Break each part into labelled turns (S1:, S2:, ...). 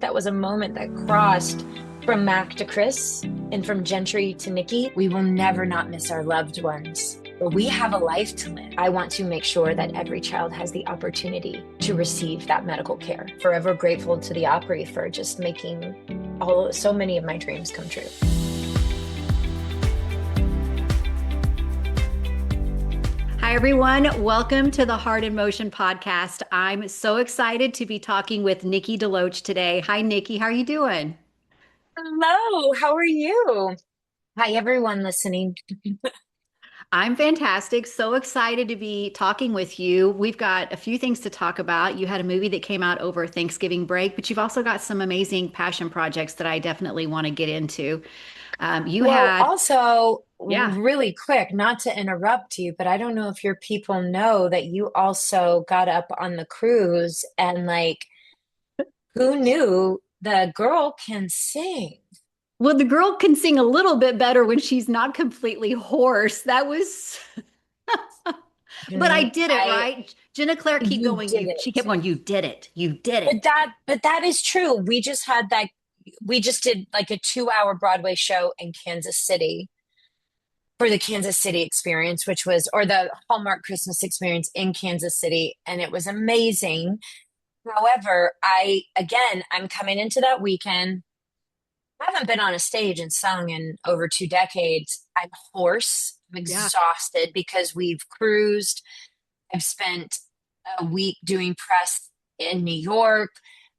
S1: That was a moment that crossed from Mac to Chris and from Gentry to Nikki. We will never not miss our loved ones, but we have a life to live. I want to make sure that every child has the opportunity to receive that medical care. Forever grateful to the Opry for just making so many of my dreams come true.
S2: Hi, everyone. Welcome to the Heart in Motion podcast. I'm so excited to be talking with Nikki DeLoach today. Hi, Nikki. How are you doing?
S1: Hello, how are you? Hi, everyone listening.
S2: I'm fantastic. So excited to be talking with you. We've got a few things to talk about. You had a movie that came out over Thanksgiving break, but you've also got some amazing passion projects that I definitely want to get into. You
S1: Well,
S2: had,
S1: also,
S2: yeah.
S1: really quick, not to interrupt you, but I don't know if your people know that you also got up on the cruise and who knew the girl can sing?
S2: Well, the girl can sing a little bit better when she's not completely hoarse. That was, but I
S1: Mhm.
S2: did it right. Jenna Claire, keep
S1: You
S2: going.
S1: did
S2: She kept
S1: it.
S2: going. You did it. You did
S1: But
S2: it.
S1: that is true. We just did like a 2 hour Broadway show in Kansas City for the Kansas City experience, or the Hallmark Christmas experience in Kansas City. And it was amazing. However, I'm coming into that weekend. I haven't been on a stage and sung in over 2 decades. I'm hoarse. I'm
S2: Yeah.
S1: exhausted because we've cruised. I've spent a week doing press in New York.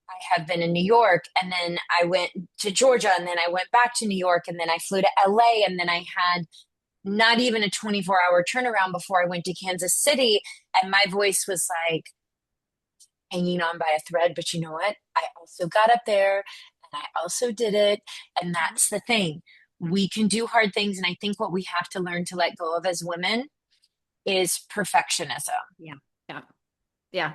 S1: I have been in New York, and then I went to Georgia, and then I went back to New York, and then I flew to LA, and then I had not even a 24-hour turnaround before I went to Kansas City. And my voice was like hanging on by a thread. But you know what? I also got up there and I also did it. And that's the thing. We can do hard things. And I think what we have to learn to let go of as women is perfectionism.
S2: Yeah. Yeah. Yeah.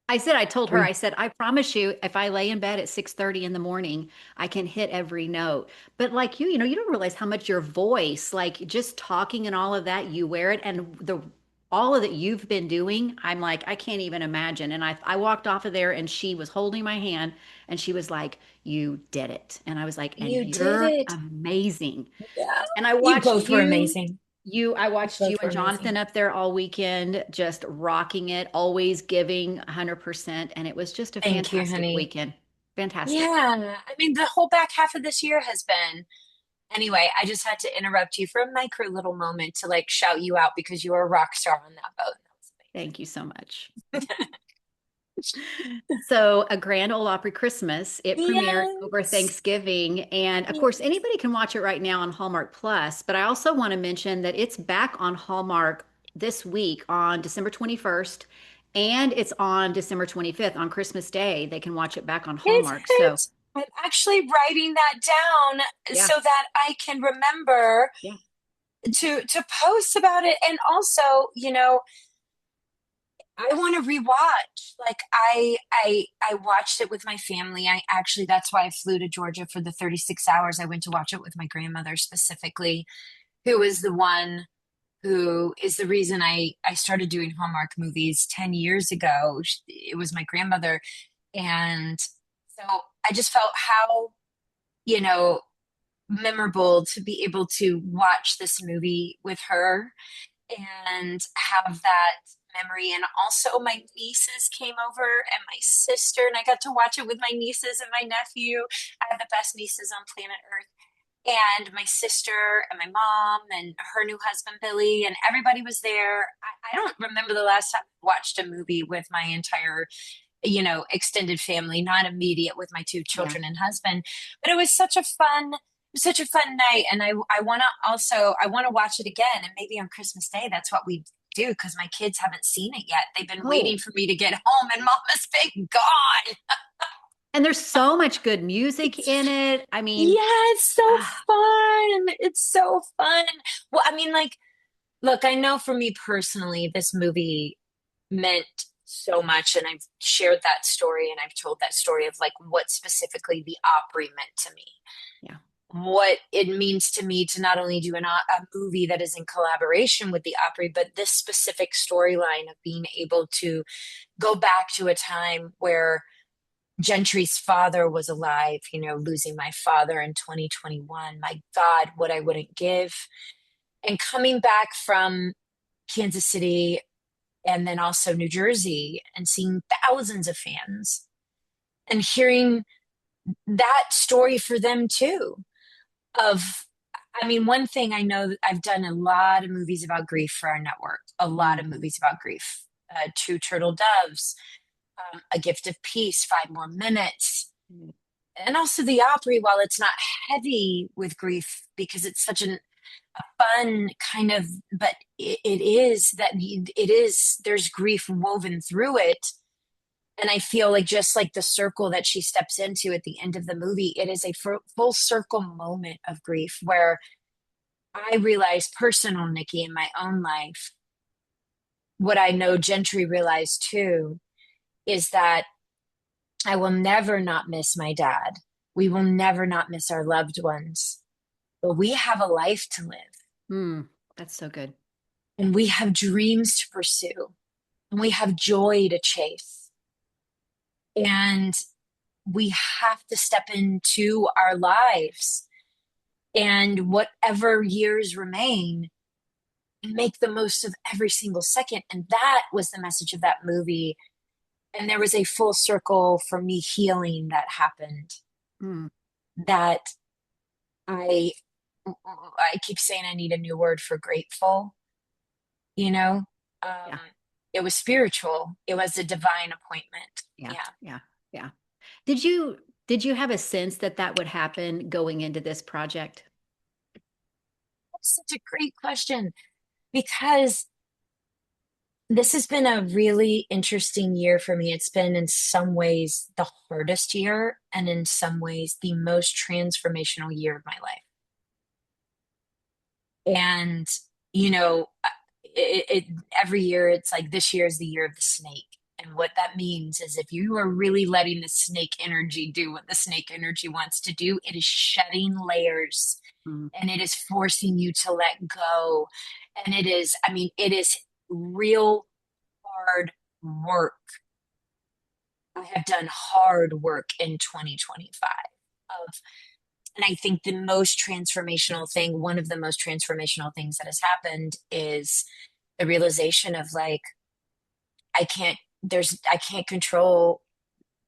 S2: I told her,
S1: We
S2: I said, I promise you, if I lay in bed at 6:30 in the morning, I can hit every note. But like you don't realize how much your voice, like just talking and all of that, you wear it. And all of that you've been doing, I'm like, I can't even imagine. And I walked off of there and she was holding my hand and she was like, you did it. And I was like, and
S1: You did
S2: you're
S1: it.
S2: amazing.
S1: Yeah.
S2: And I
S1: You
S2: watched
S1: both were
S2: you,
S1: amazing.
S2: I
S1: You
S2: watched you
S1: both were
S2: and
S1: amazing.
S2: Jonathan up there all weekend, just rocking it, always giving 100%. And it was just a
S1: Thank you,
S2: fantastic
S1: honey.
S2: weekend. Fantastic.
S1: Yeah. I mean, the whole back half of this year has been. Anyway, I just had to interrupt you for a micro little moment to shout you out because you were a rock star on that boat. That was
S2: Thank you so much.
S1: amazing.
S2: So, A Grand Ole Opry Christmas, it premiered over
S1: Yes.
S2: Thanksgiving. And of course,
S1: Yes.
S2: anybody can watch it right now on Hallmark Plus. But I also want to mention that it's back on Hallmark this week on December 21st. And it's on December 25th on Christmas Day. They can watch it back on
S1: Is
S2: Hallmark. So,
S1: it? I'm actually writing that down
S2: yeah,
S1: so that I can remember
S2: yeah.
S1: to post about it. And also, I want to rewatch. I watched it with my family. I actually That's why I flew to Georgia for the 36 hours. I went to watch it with my grandmother specifically, who is the one who is the reason I started doing Hallmark movies 10 years ago. It was my grandmother. And so I just felt how, you know, memorable to be able to watch this movie with her and have that memory. And also, my nieces came over and my sister, and I got to watch it with my nieces and my nephew. I have the best nieces on planet Earth. And my sister and my mom and her new husband, Billy, and everybody was there. I don't remember the last time I watched a movie with my entire extended family, not immediate with my two
S2: Yeah.
S1: children and husband. But it was such a fun night. And I want to watch it again. And maybe on Christmas Day, that's what we do because my kids haven't seen it yet. They've been waiting
S2: Oh,
S1: for me to get home and Mama's been gone.
S2: and there's so much good music in it. I mean,
S1: Yeah, it's so
S2: ah,
S1: fun. It's so fun. Well, I mean, look, I know for me personally, this movie meant so much. And I've shared that story and I've told that story of what specifically the Opry meant to me,
S2: yeah.
S1: what it means to me to not only do a movie that is in collaboration with the Opry, but this specific storyline of being able to go back to a time where Gentry's father was alive, losing my father in 2021. My God, what I wouldn't give. And coming back from Kansas City and then also New Jersey and seeing thousands of fans and hearing that story for them too. Of, I mean, one thing I know that I've done a lot of movies about grief for our network, a lot of
S2: Mhm.
S1: movies about grief. Two Turtle Doves, A Gift of Peace, 5 More Minutes, and also the Opry, while it's not heavy with grief because it's such a fun kind of, but it is that it is, there's grief woven through it. And I feel like just like the circle that she steps into at the end of the movie, it is a full circle moment of grief where I realize personal Nikki in my own life, what I know Gentry realized too, is that I will never not miss my dad. We will never not miss our loved ones, but we have a life to live
S2: Mm, that's so good.
S1: and we have dreams to pursue and we have joy to chase. And we have to step into our lives and whatever years remain and make the most of every single second. And that was the message of that movie. And there was a full circle for me healing that happened,
S2: Mm,
S1: that I I keep saying I need a new word for grateful, you know? Um,
S2: yeah,
S1: it was spiritual. It was a divine appointment.
S2: yeah,
S1: Yeah.
S2: yeah, yeah. Did you have a sense that that would happen going into this project?
S1: That's such a great question because this has been a really interesting year for me. It's been in some ways the hardest year and in some ways the most transformational year of my life. And, you know, every year it's like this year is the year of the snake. And what that means is if you are really letting the snake energy do what the snake energy wants to do, it is shedding layers
S2: Mm,
S1: and it is forcing you to let go. And it is, I mean, it is real hard work. I have done hard work in 2025 of, and I think the most transformational thing, one of the most transformational things that has happened is the realization of like, I can't control,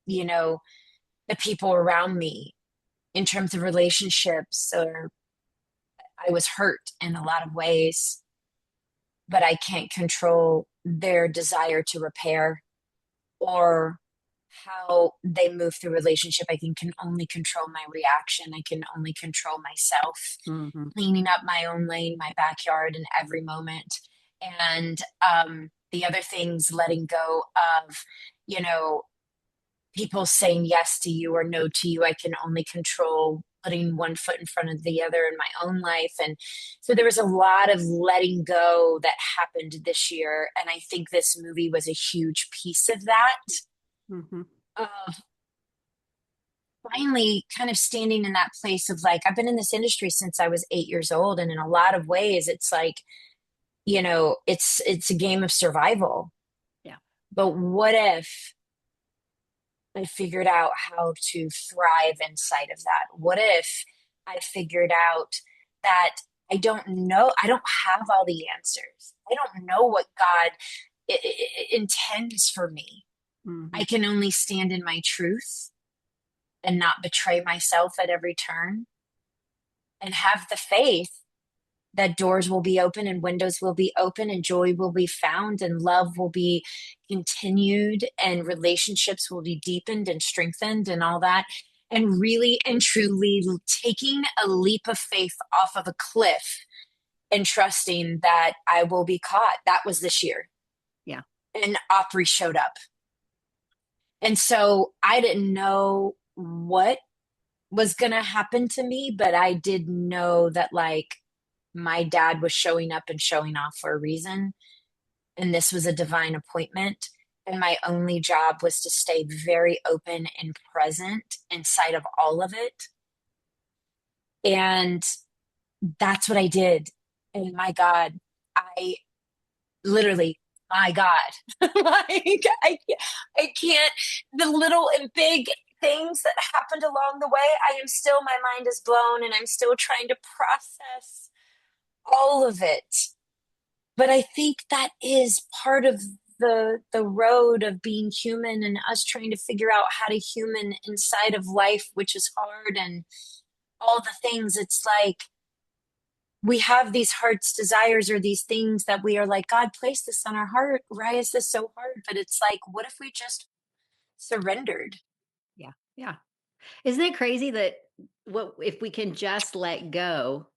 S1: you know, the people around me in terms of relationships, or I was hurt in a lot of ways, but I can't control their desire to repair or how they move through relationship. I can only control my reaction. I can only control myself,
S2: mhm,
S1: cleaning up my own lane, my backyard in every moment. And the other things, letting go of, you know, people saying yes to you or no to you. I can only control putting one foot in front of the other in my own life. And so there was a lot of letting go that happened this year. And I think this movie was a huge piece of that.
S2: mhm.
S1: Of finally kind of standing in that place of like, I've been in this industry since I was 8 years old. And in a lot of ways, it's like, it's a game of survival.
S2: Yeah.
S1: But what if I figured out how to thrive inside of that? What if I figured out that I don't have all the answers. I don't know what God intends for me. I
S2: Mhm.
S1: can only stand in my truth and not betray myself at every turn and have the faith that doors will be open and windows will be open and joy will be found and love will be continued and relationships will be deepened and strengthened and all that. And really and truly taking a leap of faith off of a cliff and trusting that I will be caught. That was this year.
S2: Yeah.
S1: And Opry showed up. And so I didn't know what was going to happen to me, but I did know that like my dad was showing up and showing off for a reason. And this was a divine appointment. And my only job was to stay very open and present inside of all of it. And that's what I did. And my God, I literally my God. Like I can't, the little and big things that happened along the way, I am still, my mind is blown and I'm still trying to process all of it. But I think that is part of the road of being human and us trying to figure out how to human inside of life, which is hard and all the things. It's like we have these heart's desires or these things that we are like, God placed this on our heart. Why is this so hard? But it's like, what if we just surrendered?
S2: Yeah. Yeah. Isn't it crazy that what if we can just let go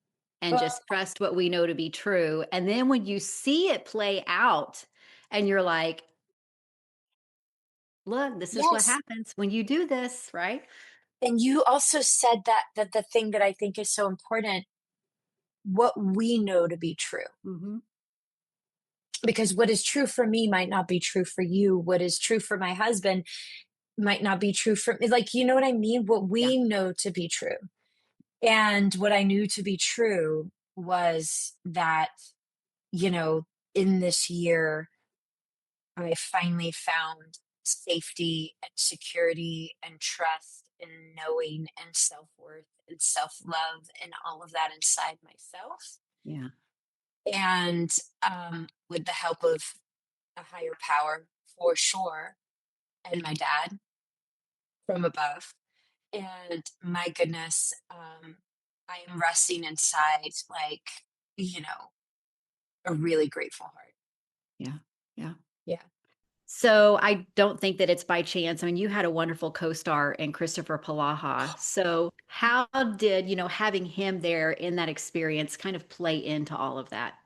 S2: and
S1: Oh,
S2: just trust what we know to be true, and then when you see it play out and you're like, "Look, this is what
S1: yes.
S2: happens when you do this," right?
S1: And you also said that the thing that I think is so important, what we know to be true.
S2: Mhm.
S1: Because what is true for me might not be true for you. What is true for my husband might not be true for me. Like, you know what I mean? What
S2: Yeah.
S1: we know to be true. And what I knew to be true was that, you know, in this year, I finally found safety and security and trust and knowing and self worth and self love and all of that inside myself.
S2: Yeah.
S1: And with the help of a higher power, for sure, and my dad from above. And my goodness, I am resting inside, like, you know, a really grateful heart.
S2: Yeah. Yeah.
S1: Yeah.
S2: So, I don't think that it's by chance. I mean, you had a wonderful co-star in Kristoffer Polaha. So, how did, having him there in that experience kind of play into all of that?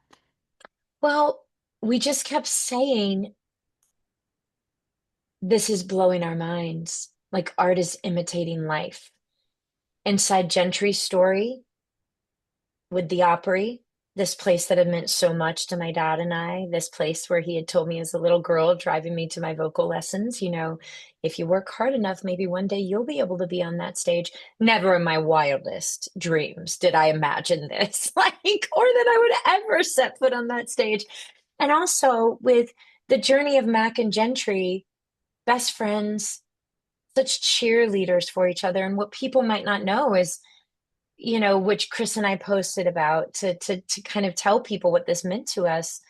S1: Well, we just kept saying, this is blowing our minds. Like art is imitating life. Inside Gentry's story with the Opry, this place that had meant so much to my dad and I, this place where he had told me as a little girl, driving me to my vocal lessons, if you work hard enough, maybe one day you'll be able to be on that stage. Never in my wildest dreams did I imagine this, like, or that I would ever set foot on that stage. And also with the journey of Mac and Gentry, best friends, such cheerleaders for each other. And what people might not know is, which Chris and I posted about to kind of tell people what this meant to us.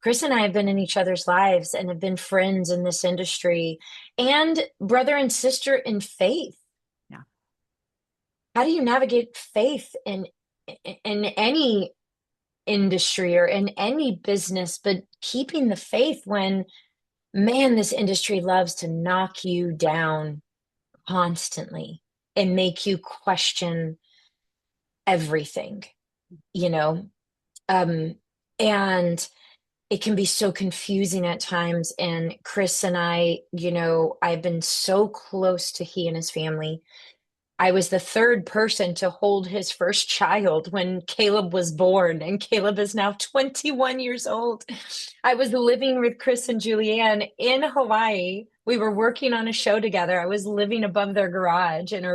S1: Chris and I have been in each other's lives and have been friends in this industry and brother and sister in faith.
S2: Yeah.
S1: How do you navigate faith in any industry or in any business, but keeping the faith when, man, this industry loves to knock you down constantly and make you question everything, you know? Um, and it can be so confusing at times. And Chris and I, I've been so close to he and his family. I was the third person to hold his first child when Caleb was born, and Caleb is now 21 years old. I was living with Chris and Julianne in Hawaii. We were working on a show together. I was living above their garage and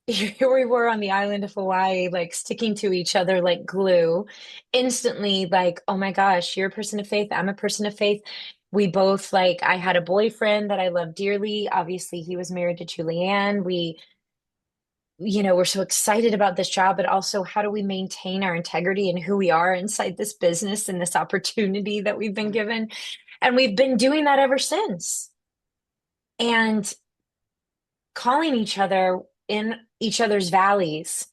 S1: here we were on the island of Hawaii, like sticking to each other like glue, instantly like, oh my gosh, you're a person of faith. I'm a person of faith. We both, like, I had a boyfriend that I loved dearly. Obviously, he was married to Julianne. We're so excited about this job, but also how do we maintain our integrity and who we are inside this business and this opportunity that we've been
S2: Yeah.
S1: given? And we've been doing that ever since. And calling each other in each other's valleys,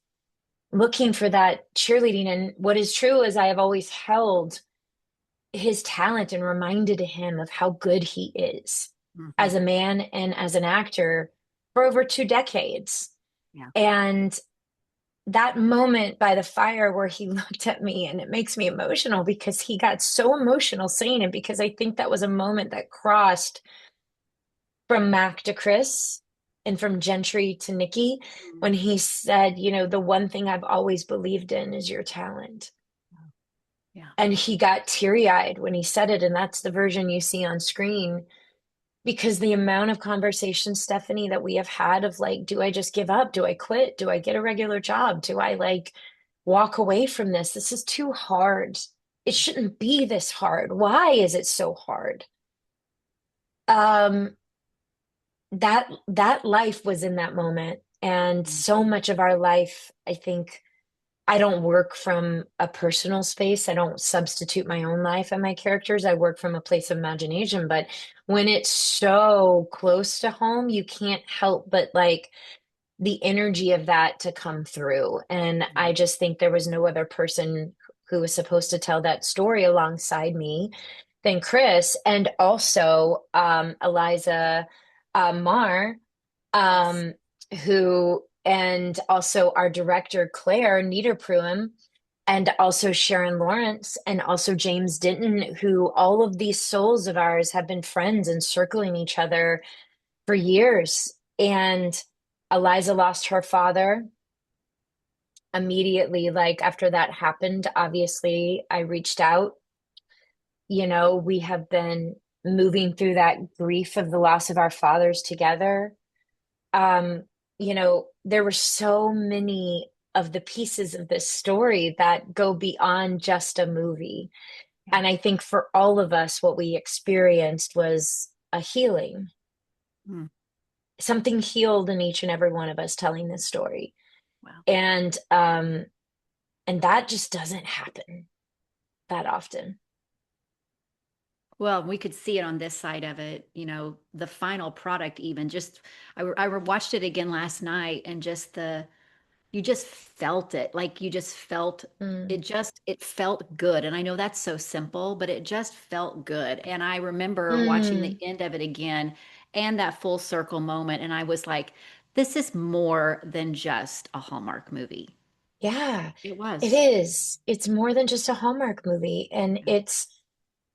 S1: looking for that cheerleading. And what is true is I have always held his talent and reminded him of how good he is
S2: Mhm.
S1: as a man and as an actor for over 2 decades.
S2: Yeah.
S1: And that moment by the fire where he looked at me, and it makes me emotional because he got so emotional saying it, because I think that was a moment that crossed from Mac to Chris and from Gentry to Nikki,
S2: Mm.
S1: when he said, the one thing I've always believed in is your talent.
S2: Yeah.
S1: And he got teary eyed when he said it. And that's the version you see on screen, because the amount of conversation, Stephanie, that we have had of like, do I just give up? Do I quit? Do I get a regular job? Do I like walk away from this? This is too hard. it shouldn't be this hard. Why is it so hard? Um, that life was in that moment. And so much of our life, I think, I don't work from a personal space. I don't substitute my own life and my characters. I work from a place of imagination. But when it's so close to home, you can't help but like the energy of that to come through. And I just think there was no other person who was supposed to tell that story alongside me than Chris, and also Eliza Marr,
S2: Yes.
S1: um, who, and also our director, Claire Niederpruem, and also Sharon Lawrence, and also James Denton, who all of these souls of ours have been friends and circling each other for years. And Eliza lost her father immediately, like after that happened. Obviously, I reached out. We have been moving through that grief of the loss of our fathers together. um, there were so many of the pieces of this story that go beyond just a movie.
S2: Yeah.
S1: And I think for all of us, what we experienced was a healing.
S2: Mm.
S1: Something healed in each and every one of us telling this story.
S2: Wow.
S1: And that just doesn't happen that often.
S2: Well, we could see it on this side of it, the final product, even just, I watched it again last night and just you just felt it. Like you just felt
S1: Mm.
S2: it felt good. And I know that's so simple, but it just felt good. And I remember watching the
S1: Mm.
S2: end of it again and that full circle moment. And I was like, this is more than just a Hallmark movie.
S1: Yeah,
S2: It
S1: it
S2: was.
S1: is. It's more than just a Hallmark movie. And
S2: Yeah.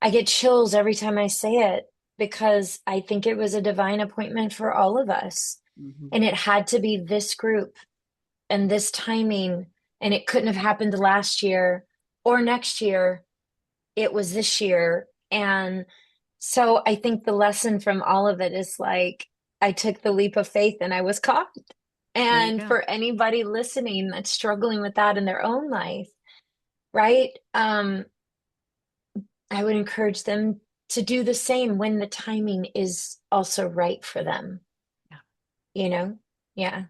S1: I get chills every time I say it because I think it was a divine appointment for all of us.
S2: Mhm.
S1: And it had to be this group and this timing. And it couldn't have happened last year or next year. It was this year. And so I think the lesson from all of it is like, I took the leap of faith and I was caught.
S2: There you
S1: And
S2: go.
S1: for anybody listening that's struggling with that in their own life, right? I would encourage them to do the same when the timing is also right for them,
S2: Yeah.
S1: you know? Yeah.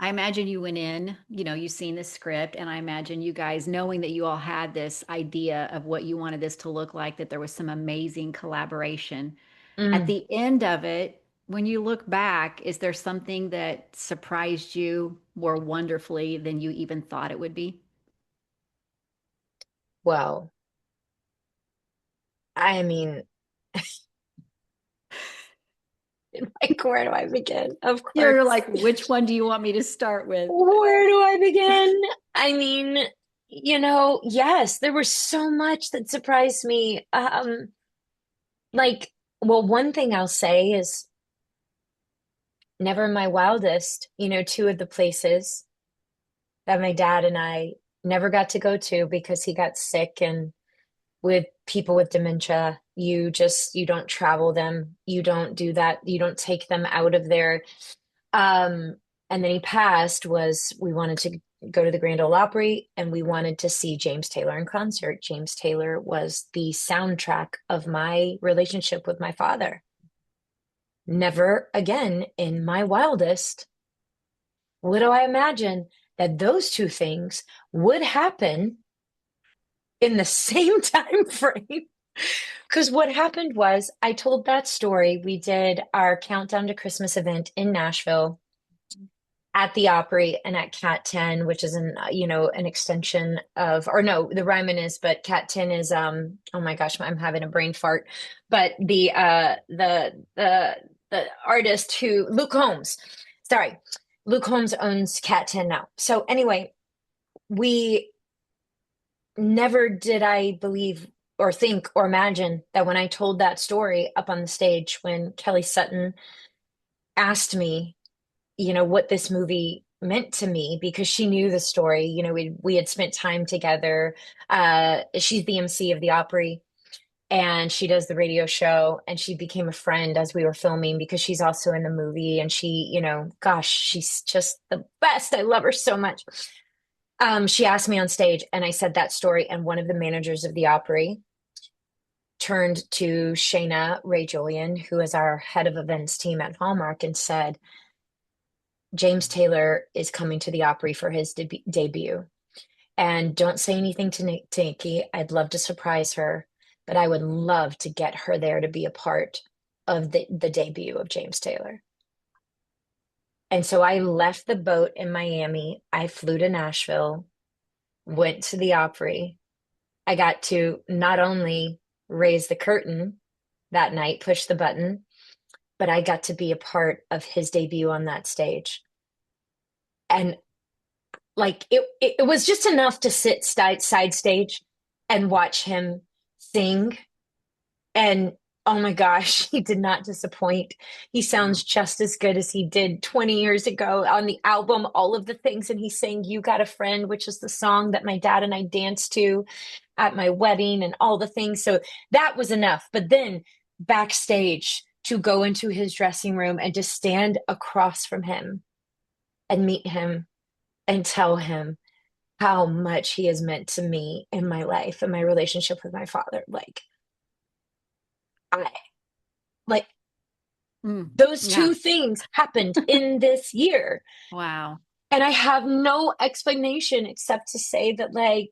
S2: I imagine you went in, you've seen the script, and I imagine you guys knowing that you all had this idea of what you wanted this to look like, that there was some amazing collaboration. At
S1: Mm.
S2: the end of it, when you look back, is there something that surprised you more wonderfully than you even thought it would be?
S1: Well, I mean, like, where do I begin? Of
S2: You're
S1: course.
S2: like, which one do you want me to start with?
S1: Where do I begin? I mean, yes, there was so much that surprised me. Like, well, one thing I'll say is never in my wildest, two of the places that my dad and I never got to go to because he got sick. And with people with dementia, you don't travel them. You don't do that. You don't take them out of there. Um, and then he passed was we wanted to go to the Grand Ole Opry and we wanted to see James Taylor in concert. James Taylor was the soundtrack of my relationship with my father. Never again in my wildest would I imagine that those two things would happen in the same time frame. Because what happened was I told that story. We did our Countdown to Christmas event in Nashville at the Opry and at Cat 10, which is an extension of, or no, the Ryman is, but Cat 10 is, oh my gosh, I'm having a brain fart. But the artist who, Luke Holmes, sorry, Luke Holmes owns Cat 10 now. So anyway, we never did I believe or think or imagine that when I told that story up on the stage, when Kelly Sutton asked me, what this movie meant to me because she knew the story. We had spent time together. She's the MC of the Opry and she does the radio show and she became a friend as we were filming because she's also in the movie and she, gosh, she's just the best. I love her so much. She asked me on stage, and I said that story, and one of the managers of the Opry turned to Shayna Ray Julian, who is our head of events team at Hallmark, and said, James Taylor is coming to the Opry for his debut. And don't say anything to Nikki. I'd love to surprise her, but I would love to get her there to be a part of the debut of James Taylor. And so I left the boat in Miami. I flew to Nashville, went to the Opry. I got to not only raise the curtain that night, push the button, but I got to be a part of his debut on that stage. And like it was just enough to sit side stage and watch him sing. And oh my gosh, he did not disappoint. He
S2: Wow.
S1: sounds just as good as he did 20 years ago on the album, all of the things. And he sang You Got a Friend, which is the song that my dad and I danced to at my wedding and all the things. So that was enough. But then backstage, to go into his dressing room and to stand across from him and meet him and tell him how much he has meant to me in my life and my relationship with my father. I like those
S2: Yeah.
S1: two things happened in this year.
S2: Wow.
S1: And I have no explanation except to say that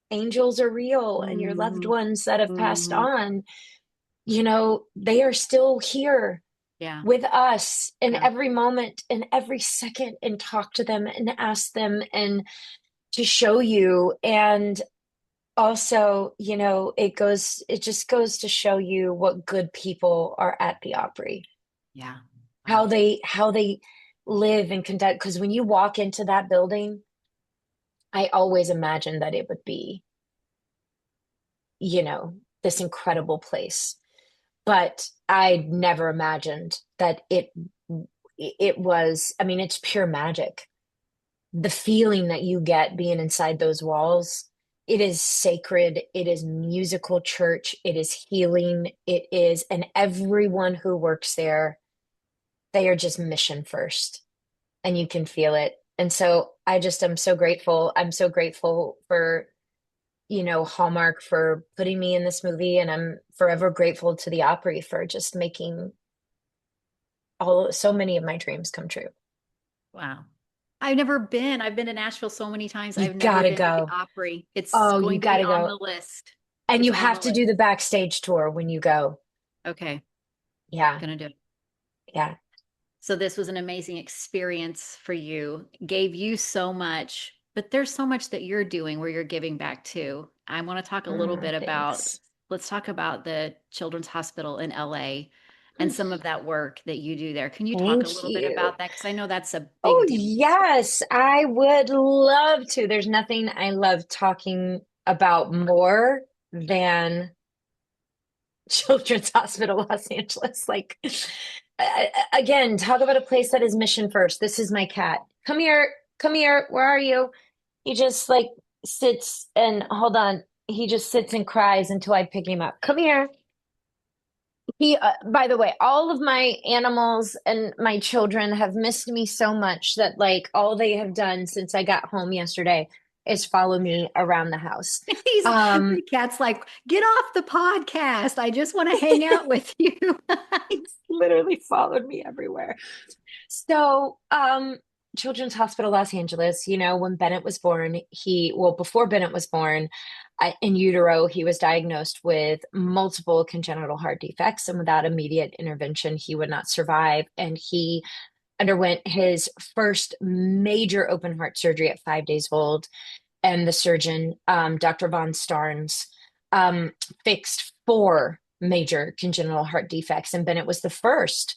S1: angels are real and your loved
S2: hmm
S1: ones that have passed
S2: hmm
S1: on, they are still here
S2: Yeah.
S1: with us in
S2: Yeah.
S1: every moment and every second, and talk to them and ask them and to show you. And also, it just goes to show you what good people are at the Opry,
S2: Yeah.
S1: how
S2: Wow.
S1: they live and conduct. Because when you walk into that building, I always imagined that it would be, this incredible place. But I never imagined that it was, I mean, it's pure magic. The feeling that you get being inside those walls, it is sacred, it is musical church, it is healing, it is, and everyone who works there, they are just mission first, and you can feel it. And so I'm so grateful. I'm so grateful for, Hallmark for putting me in this movie, and I'm forever grateful to the Opry for just making so many of my dreams come true.
S2: Wow. I've never been. I've been to Nashville so many times.
S1: You
S2: I've never
S1: gotta
S2: been to the
S1: go.
S2: Opry. It's
S1: Oh, you
S2: going to be
S1: gotta
S2: on
S1: go.
S2: the list.
S1: And
S2: It's
S1: you
S2: on
S1: have
S2: the
S1: to do the
S2: list.
S1: backstage tour when you go.
S2: Okay.
S1: Yeah,
S2: Gonna do it.
S1: yeah.
S2: So this was an amazing experience for you. Gave you so much, but there's so much that you're doing where you're giving back too. I want to talk a little bit about,
S1: Thanks.
S2: let's talk about the Children's Hospital in LA and some of that work that you do there. Can you talk a
S1: Thank
S2: little bit
S1: you.
S2: about that? Because I know that's a
S1: Oh,
S2: big deal.
S1: yes, I would love to. There's nothing I love talking about more than Children's Hospital Los Angeles. Again, talk about a place that is mission first. This is my cat. Come here. Come here. Where are you? He just sits and hold on. He just sits and cries until I pick him up. Come here. By the way, all of my animals and my children have missed me so much that all they have done since I got home yesterday is follow me around the house.
S2: The cat's like, get off the podcast. I just want to hang out with you.
S1: He's literally followed me everywhere. So, Children's Hospital Los Angeles, when Bennett was born, before Bennett was born, in utero, he was diagnosed with multiple congenital heart defects, and without immediate intervention, he would not survive. And he underwent his first major open heart surgery at 5 days old. And the surgeon, Dr. Von Starnes, fixed four major congenital heart defects, and Bennett was the first.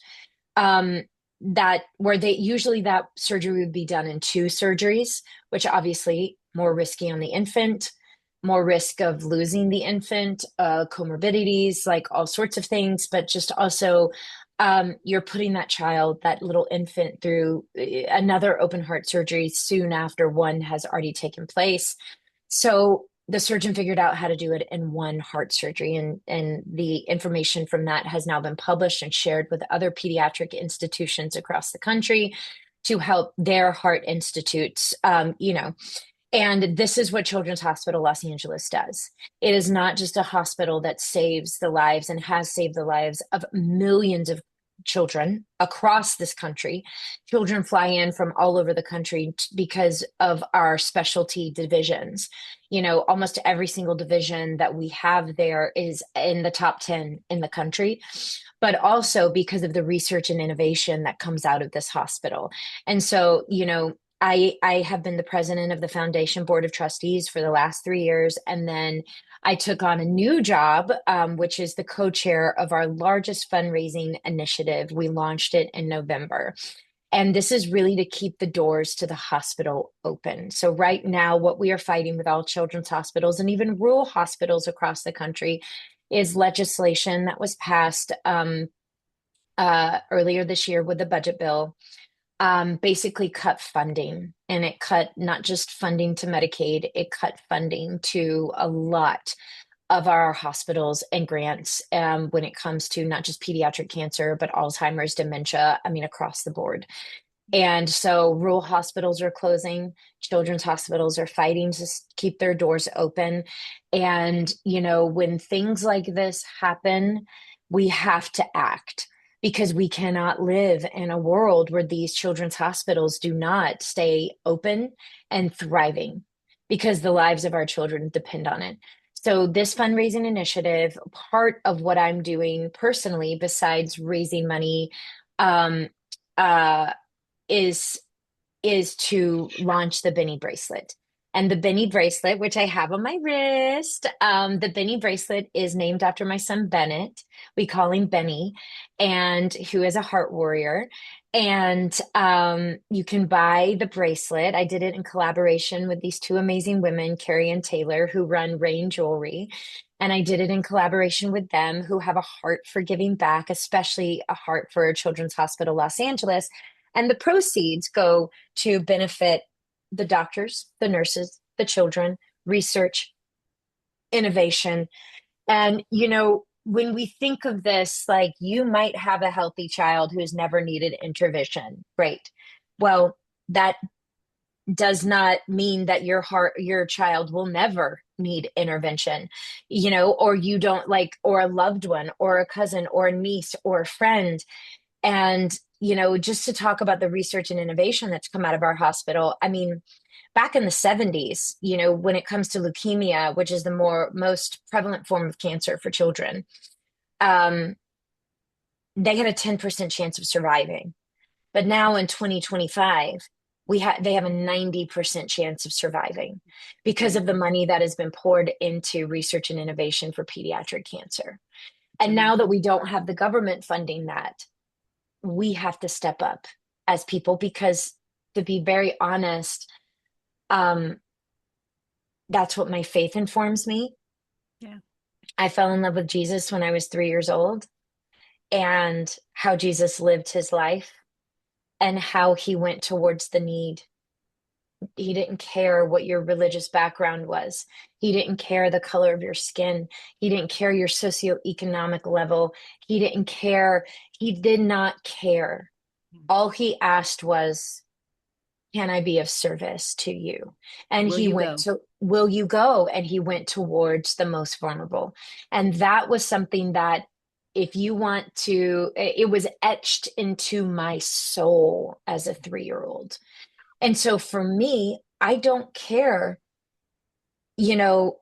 S1: That where they usually that surgery would be done in two surgeries, which obviously more risky on the infant, more risk of losing the infant, comorbidities, like all sorts of things, but just also you're putting that little infant through another open heart surgery soon after one has already taken place. So the surgeon figured out how to do it in one heart surgery, and the information from that has now been published and shared with other pediatric institutions across the country. to help their heart institutes, and this is what Children's Hospital Los Angeles does. It is not just a hospital that saves the lives and has saved the lives of millions of children across this country. Children fly in from all over the country because of our specialty divisions. Almost every single division that we have there is in the top 10 in the country, but also because of the research and innovation that comes out of this hospital. And so, I have been the president of the foundation board of trustees for the last 3 years. And then I took on a new job, which is the co-chair of our largest fundraising initiative. We launched it in November. And this is really to keep the doors to the hospital open. So right now, what we are fighting with all children's hospitals and even rural hospitals across the country is legislation that was passed earlier this year with the budget bill, basically cut funding. And it cut not just funding to Medicaid, it cut funding to a lot of our hospitals and grants, when it comes to not just pediatric cancer, but Alzheimer's, dementia, I mean, across the board. And so rural hospitals are closing, children's hospitals are fighting to keep their doors open. And, when things like this happen, we have to act because we cannot live in a world where these children's hospitals do not stay open and thriving because the lives of our children depend on it. So this fundraising initiative, part of what I'm doing personally, besides raising money, um, uh, is to launch the Benny bracelet. And the Benny bracelet, which I have on my wrist, the Benny bracelet is named after my son Bennett. We call him Benny, and who is a heart warrior. And you can buy the bracelet. I did it in collaboration with these two amazing women, Carrie and Taylor, who run Rain Jewelry. And I did it in collaboration with them, who have a heart for giving back, especially a heart for Children's Hospital Los Angeles. And the proceeds go to benefit the doctors, the nurses, the children, research, innovation. And, when we think of this, like you might have a healthy child who's never needed intervention. Great. Well, that does not mean that your child will never need intervention, or you don't like, or a loved one, or a cousin, or a niece, or a friend. And, just to talk about the research and innovation that's come out of our hospital, I mean, back in the 70s, when it comes to leukemia, which is the most prevalent form of cancer for children, um, they had a 10% chance of surviving. But now in 2025, they have a 90% chance of surviving because of the money that has been poured into research and innovation for pediatric cancer. And now that we don't have the government funding that, we have to step up as people because, to be very honest, that's what my faith informs me.
S2: Yeah.
S1: I fell in love with Jesus when I was 3 years old, and how Jesus lived his life and how he went towards the need. He didn't care what your religious background was. He didn't care the color of your skin. He didn't care your socioeconomic level. He didn't care. He did not care. All he asked was, can I be of service to you? And
S2: Will you go?
S1: will you go? And he went towards the most vulnerable. And that was something that, if you want to, it was etched into my soul as a 3-year-old. And so for me, I don't care, you know,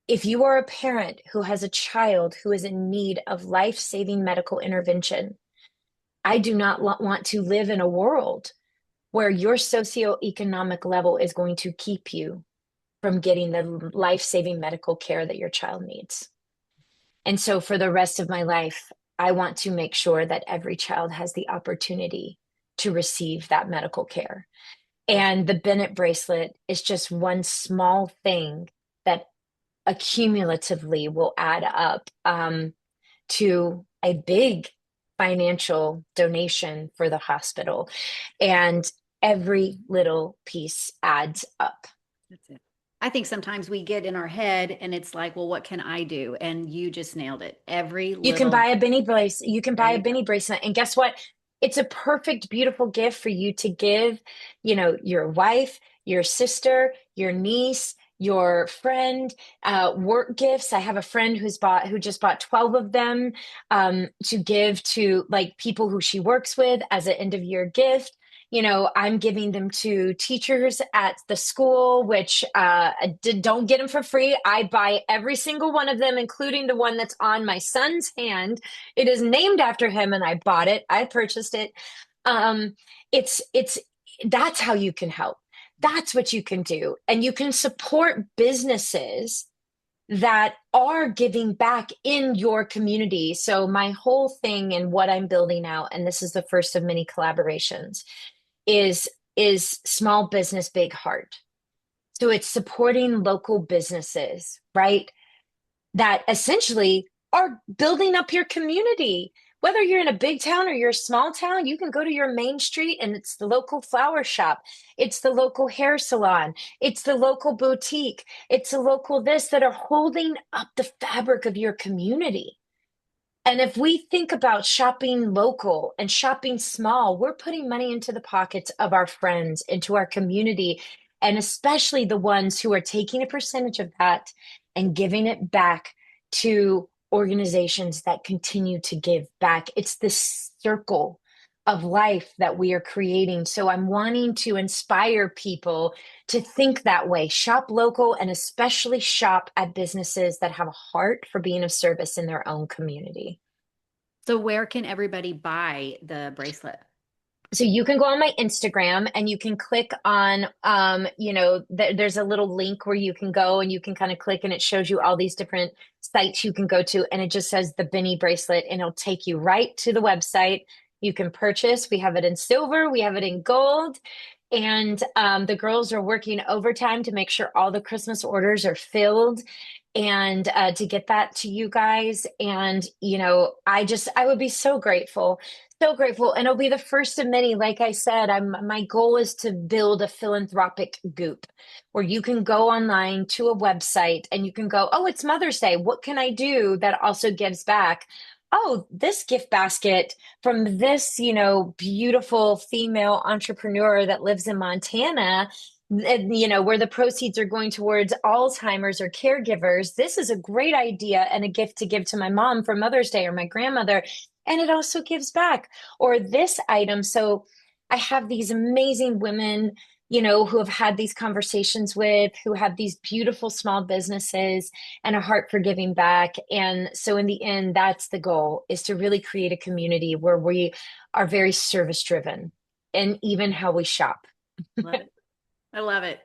S1: if you are a parent who has a child who is in need of life-saving medical intervention, I do not want to live in a world where your socioeconomic level is going to keep you from getting the life-saving medical care that your child needs. And so for the rest of my life, I want to make sure that every child has the opportunity to receive that medical care. And the Bennett bracelet is just one small thing that accumulatively will add up, to a big financial donation for the hospital. And every little piece adds up.
S2: That's it. I think sometimes we get in our head and it's like, well, what can I do? And you just nailed it. Every
S1: You can
S2: little,
S1: buy a Benny bracelet. You can
S2: there
S1: buy a
S2: you go.
S1: Benny bracelet. And guess what? It's a perfect, beautiful gift for you to give, your wife, your sister, your niece, your friend, work gifts. I have a friend who just bought 12 of them, to give to like people who she works with as an end of year gift. I'm giving them to teachers at the school, which don't get them for free. I buy every single one of them, including the one that's on my son's hand. It is named after him, and I bought it. I purchased it. Um, it's that's how you can help. That's what you can do, and you can support businesses that are giving back in your community. So my whole thing and what I'm building out, and this is the first of many collaborations, is is small business, big heart. So it's supporting local businesses, right? That essentially are building up your community. Whether you're in a big town or you're a small town, you can go to your main street and it's the local flower shop, it's the local hair salon, it's the local boutique, it's the local this that are holding up the fabric of your community. And if we think about shopping local and shopping small, we're putting money into the pockets of our friends, into our community, and especially the ones who are taking a percentage of that and giving it back to organizations that continue to give back. It's this circle of life that we are creating. So I'm wanting to inspire people to think that way. Shop local and especially shop at businesses that have a heart for being of service in their own community.
S2: So where can everybody buy the bracelet?
S1: So you can go on my Instagram and you can click on, there's a little link where you can go and you can kind of click and it shows you all these different sites you can go to. And it just says the Benny bracelet and it'll take you right to the website. You can purchase. We have it in silver, we have it in gold. And the girls are working overtime to make sure all the Christmas orders are filled and to get that to you guys. And, I would be so grateful, so grateful. And it'll be the first of many. Like I said, my goal is to build a philanthropic goop where you can go online to a website and you can go, oh, it's Mother's Day. What can I do that also gives back? Oh, this gift basket from this, beautiful female entrepreneur that lives in Montana, where the proceeds are going towards Alzheimer's or caregivers. This is a great idea and a gift to give to my mom for Mother's Day or my grandmother. And it also gives back. Or this item. So I have these amazing women, who have had these conversations with, who have these beautiful small businesses and a heart for giving back. And so in the end, that's the goal, is to really create a community where we are very service driven and even how we shop.
S2: Love it. I love it.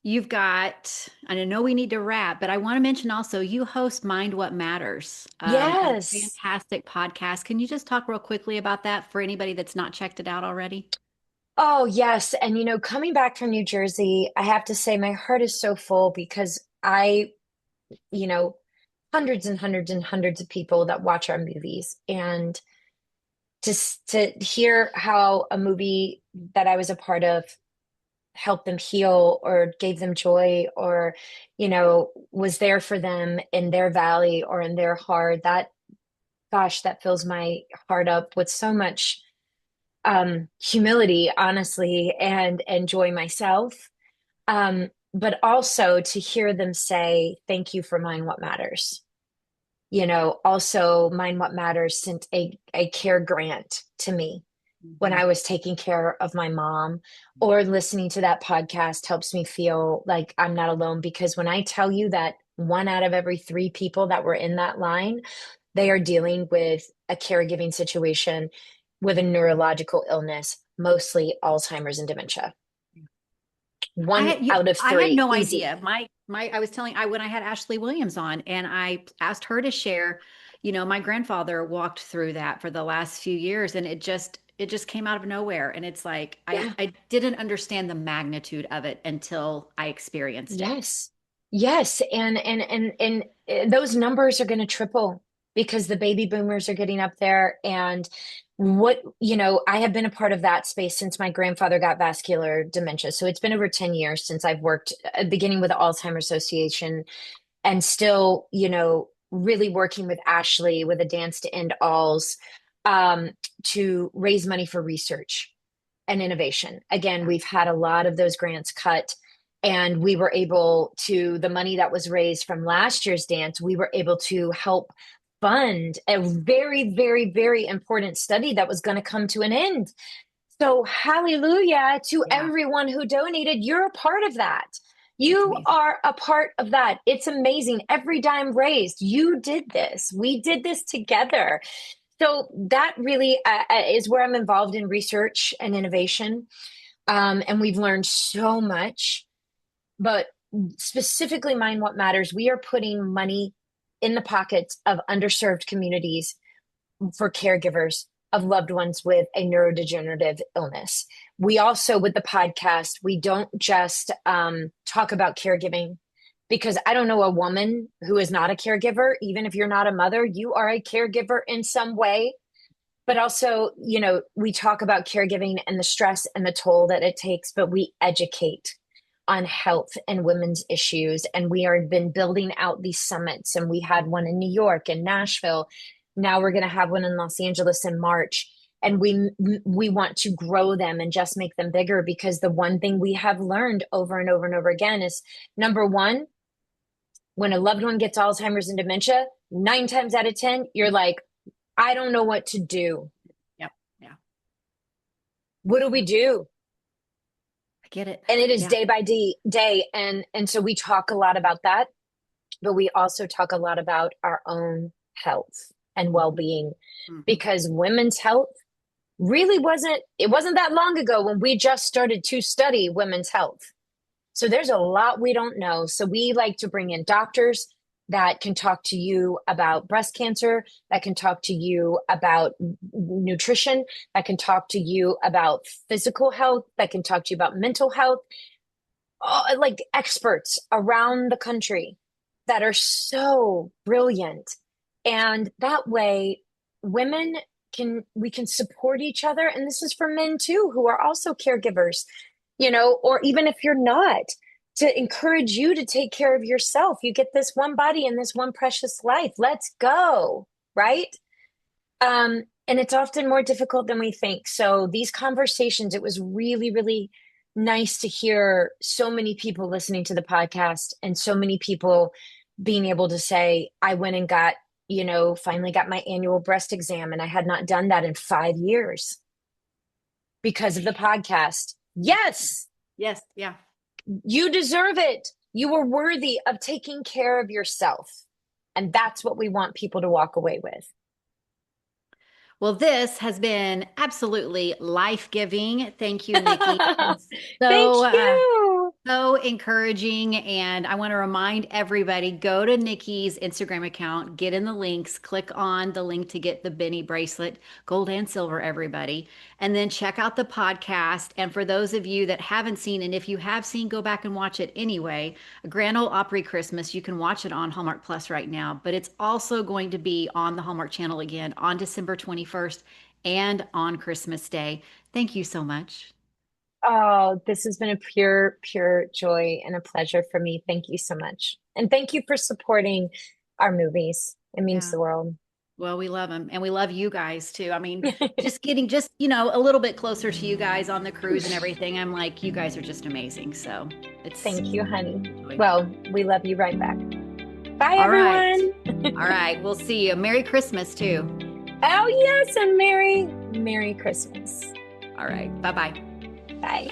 S2: You've got, and I know we need to wrap, but I want to mention also you host Mind What Matters, a
S1: Yes.
S2: fantastic podcast. Can you just talk real quickly about that for anybody that's not checked it out already?
S1: Oh, yes. And, coming back from New Jersey, I have to say my heart is so full because you know, hundreds and hundreds and hundreds of people that watch our movies. And to hear how a movie that I was a part of helped them heal or gave them joy or, was there for them in their valley or in their heart, that, gosh, that fills my heart up with so much humility, honestly, and joy myself. But also to hear them say, thank you for Mind What Matters. Also Mind What Matters sent a care grant to me when
S2: Mhm.
S1: I was taking care of my mom, or listening to that podcast helps me feel like I'm not alone. Because when I tell you that one out of every three people that were in that line, they are dealing with a caregiving situation with a neurological illness, mostly Alzheimer's and dementia. One out of
S2: I had
S1: three,
S2: no
S1: easy.
S2: idea. My I was telling I when I had Ashley Williams on and I asked her to share, my grandfather walked through that for the last few years and it just came out of nowhere and it's like
S1: Yeah.
S2: I didn't understand the magnitude of it until I experienced it.
S1: Yes. Yes. And those numbers are going to triple because the baby boomers are getting up there. And I have been a part of that space since my grandfather got vascular dementia. So it's been over 10 years since I've worked, beginning with the Alzheimer's Association and still, really working with Ashley with a Dance to End Alls, to raise money for research and innovation. Again, we've had a lot of those grants cut, and we were able to, the money that was raised from last year's dance, we were able to help fund a very, very, very important study that was going to come to an end. So hallelujah to
S2: Yeah,
S1: everyone who donated. You're a part of that.
S2: it's
S1: You
S2: amazing.
S1: are a part of that. It's amazing. Every dime raised, you did this. We did this together. So that really is where I'm involved in research and innovation. And we've learned so much. But specifically, Mind What Matters, we are putting money in the pockets of underserved communities for caregivers of loved ones with a neurodegenerative illness. We also, with the podcast, we don't just talk about caregiving, because I don't know a woman who is not a caregiver. Even if you're not a mother, you are a caregiver in some way. But also, we talk about caregiving and the stress and the toll that it takes, but we educate on health and women's issues. And we are been building out these summits, and we had one in New York and Nashville. Now we're going to have one in Los Angeles in March. And we want to grow them and just make them bigger, because the one thing we have learned over and over and over again is, number one, when a loved one gets Alzheimer's and dementia, 9 times out of 10, you're like, I don't know what to do.
S2: Yep. Yeah.
S1: What do we do?
S2: I get it.
S1: And it is
S2: Yeah.
S1: day by day. And so we talk a lot about that, but we also talk a lot about our own health and well-being,
S2: Mhm.
S1: because women's health really wasn't that long ago when we just started to study women's health. So there's a lot we don't know. So we like to bring in doctors that can talk to you about breast cancer, that can talk to you about nutrition, that can talk to you about physical health, that can talk to you about mental health, like experts around the country that are so brilliant. And that way, we can support each other. And this is for men too, who are also caregivers, or even if you're not, to encourage you to take care of yourself. You get this one body and this one precious life. Let's go. Right. And it's often more difficult than we think. So these conversations, it was really, really nice to hear so many people listening to the podcast, and so many people being able to say, I went and got, finally got my annual breast exam, and I had not done that in 5 years because of the podcast. Yes,
S2: Yes. Yeah.
S1: you deserve it. You are worthy of taking care of yourself. And that's what we want people to walk away with.
S2: Well, this has been absolutely life-giving. Thank you, Nikki.
S1: Thank
S2: So,
S1: you.
S2: so encouraging. And I want to remind everybody, go to Nikki's Instagram account, get in the links, click on the link to get the Benny bracelet, gold and silver, everybody. And then check out the podcast. And for those of you that haven't seen, and if you have seen, go back and watch it anyway. A Grand Ole Opry Christmas, you can watch it on Hallmark Plus right now, but it's also going to be on the Hallmark Channel again on December 21st and on Christmas Day. Thank you so much.
S1: Oh, this has been a pure, pure joy and a pleasure for me. Thank you so much. And thank you for supporting our movies. It means
S2: Yeah.
S1: the world.
S2: Well, we love them and we love you guys too. I mean, just getting a little bit closer to you guys on the cruise and everything. I'm like, you guys are just amazing. So it's
S1: Thank you, honey.
S2: joy.
S1: Well, we love you right back. Bye,
S2: All right.
S1: everyone.
S2: All right. We'll see you. Merry Christmas too.
S1: Oh, yes, and Merry Christmas.
S2: All right. Bye bye.
S1: Bye.